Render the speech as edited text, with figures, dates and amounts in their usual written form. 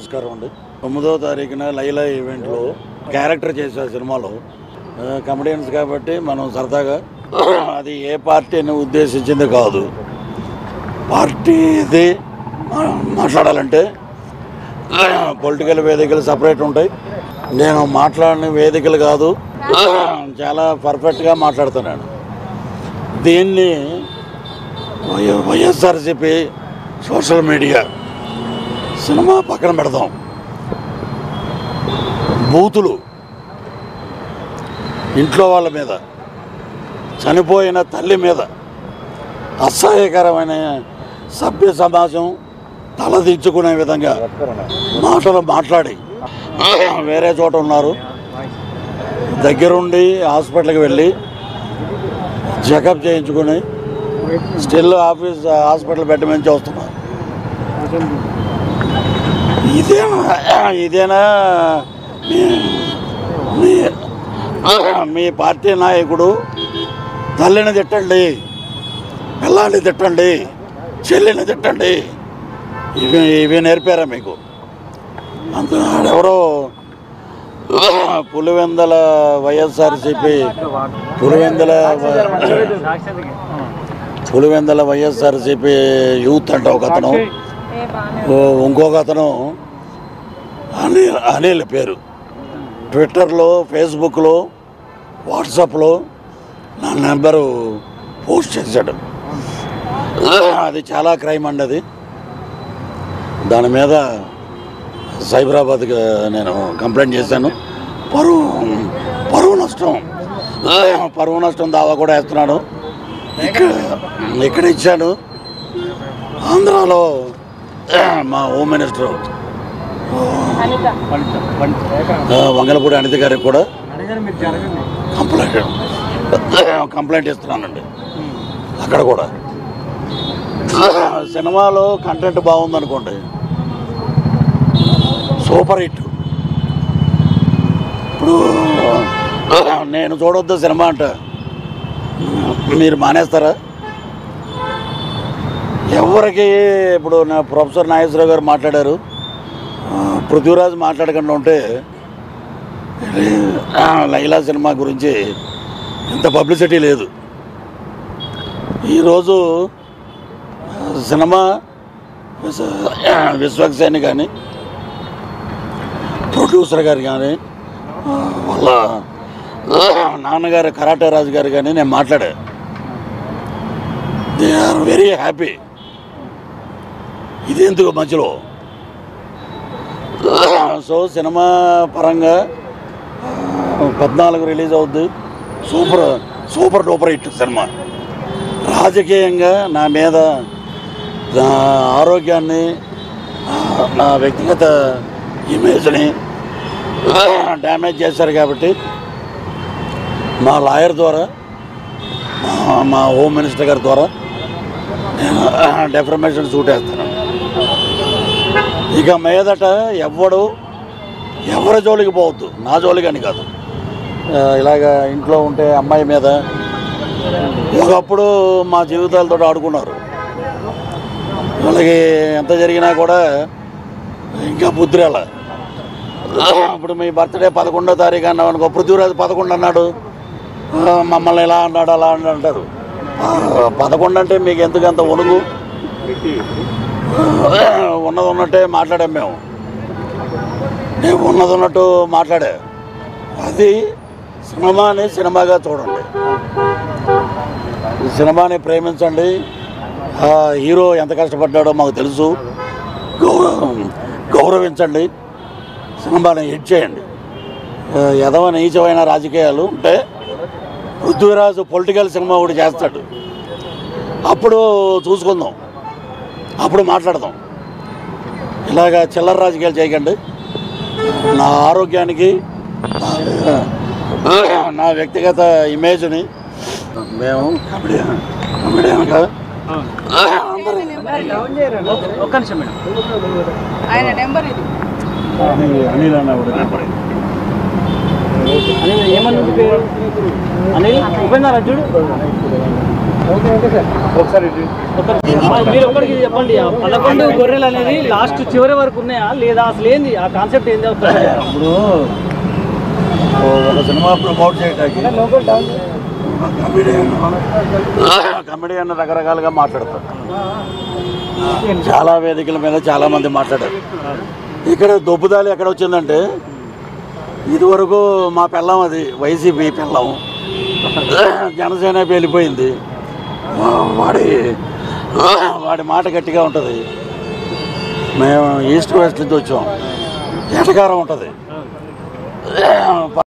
నమస్కారం అండి. 9వ తారీఖున లైలా ఈవెంట్లో క్యారెక్టర్ చేసే సినిమాలో కమెడియన్స్ కాబట్టి మనం సరదాగా అది ఏ పార్టీని ఉద్దేశించింది కాదు. పార్టీది మాట్లాడాలంటే పొలిటికల్ వేదికలు సపరేట్ ఉంటాయి. నేను మాట్లాడిన వేదికలు కాదు, చాలా పర్ఫెక్ట్గా మాట్లాడుతున్నాను. దీన్ని వైఎస్ఆర్సీపీ సోషల్ మీడియా సినిమా పక్కన పెడదాం. బూతులు ఇంట్లో వాళ్ళ మీద, చనిపోయిన తల్లి మీద అసహ్యకరమైన సభ్య సమాజం తలదించుకునే విధంగా మాటలు మాట్లాడి వేరే చోట ఉన్నారు. దగ్గరుండి హాస్పిటల్కి వెళ్ళి చెకప్ చేయించుకుని స్టిల్ హాస్పిటల్ బెడ్ నుంచి వస్తున్నారు. ఇదేనా మీ పార్టీ నాయకుడు? తల్లిని తిట్టండి, పిల్లాన్ని తిట్టండి, చెల్లిని తిట్టండి, ఇవి నేర్పారా మీకు? అంత ఆడెవరో పులివెందల వైఎస్ఆర్సీపీ పులివెందల వైఎస్ఆర్సీపీ యూత్ అంటే ఒక అతను, ఇంకొక అతను అనిల్ పేరు ట్విట్టర్లో, ఫేస్బుక్లో, వాట్సాప్లో నా నెంబరు పోస్ట్ చేశాడు. అది చాలా క్రైమ్ అండి. అది దాని మీద సైబరాబాద్కి నేను కంప్లైంట్ చేశాను. పరువు నష్టం దావా కూడా వేస్తున్నాడు. ఇక్కడ ఇచ్చాను. ఆంధ్రాలో మా హోమ్ మినిస్టర్ వంగలపూడి అనిత గారికి కూడా కంప్లైంట్ ఇస్తున్నానండి. అక్కడ కూడా సినిమాలో కంటెంట్ బాగుందనుకోండి, సూపర్ హిట్. ఇప్పుడు నేను చూడొద్దు సినిమా అంట మీరు మానేస్తారా? ఎవరికి ఇప్పుడు నా ప్రొఫెసర్ నాగేశ్వరరావు గారు మాట్లాడారు, పృథ్వీరాజ్ మాట్లాడకుండా ఉంటే లైలా సినిమా గురించి ఇంత పబ్లిసిటీ లేదు. ఈరోజు సినిమా విశ్వక్సేన్ కానీ, ప్రొడ్యూసర్ గారు కానీ, వాళ్ళ నాన్నగారు కరాటే రాజు గారు కానీ నేను మాట్లాడా. They are very happy. ఇదెందుకు మధ్యలో? సో సినిమా పరంగా 14 రిలీజ్ అవుద్ది. Super duper hit cinema. రాజకీయంగా నా మీద, నా ఆరోగ్యాన్ని, నా వ్యక్తిగత ఇమేజ్ని డ్యామేజ్ చేశారు కాబట్టి మా లాయర్ ద్వారా, మా హోమ్ మినిస్టర్ గారి ద్వారా నేను డెఫర్మేషన్ సూట్ వేస్తాను. ఇక మీదట ఎవరి జోలికి పోవద్దు, నా జోలికి అని కాదు. ఇలాగ ఇంట్లో ఉంటే అమ్మాయి మీద ఒకప్పుడు మా జీవితాలతో ఆడుకున్నారు. వాళ్ళకి ఎంత జరిగినా కూడా ఇంకా బుద్ధి రాల. ఇప్పుడు మీ బర్త్డే 11వ తారీఖు అన్నాం అనుకో, పృథ్వీరాజు 11 అన్నాడు, మమ్మల్ని ఇలా అన్నాడు అలా అంటారు. 11 అంటే మీకు ఎందుకంత ఒడుగు? ఉన్నట్టే మాట్లాడాం మేము. నేను ఉన్నట్టు మాట్లాడా. అది సినిమాని సినిమాగా చూడండి, సినిమాని ప్రేమించండి. హీరో ఎంత కష్టపడ్డాడో మాకు తెలుసు, గౌరవించండి. సినిమాని హిట్ చేయండి. ఎదవ నీచమైన రాజకీయాలు ఉంటే పృథ్వీరాజు పొలిటికల్ సినిమా ఒకటి చేస్తాడు, అప్పుడు చూసుకుందాం, అప్పుడు మాట్లాడదాం. ఇలాగా చిల్లర రాజకీయాలు చేయకండి. నా ఆరోగ్యానికి, నా వ్యక్తిగత ఇమేజ్ని మేము కమెడియన్గా అనిల్ అన్న కూడా నెంబర్ ఏమన్నా ఉపేంద్ర చూడు మీరు ఒక్కడికి చెప్పండి, 11 గొర్రెలు అనేది లాస్ట్ చివరి వరకు ఉన్నాయా లేదా, అసలు ఏంది ఆ కాన్సెప్ట్ ఏంది? ఇప్పుడు ఒక సినిమా ప్రమోట్ చేయడానికి కమెడియన్ రకరకాలుగా మాట్లాడతారు. చాలా వేదికల మీద చాలా మంది మాట్లాడారు. ఇక్కడ దొబ్బుదాలి ఎక్కడ వచ్చిందంటే, ఇదివరకు మా పెళ్ళం అది వైసీపీ పెళ్ళం, జనసేన వెళ్ళిపోయింది. వాడి మాట గట్టిగా ఉంటుంది. మేము ఈస్ట్ వెస్ట్ నుంచి వచ్చాం, ఎటకారం ఉంటుంది.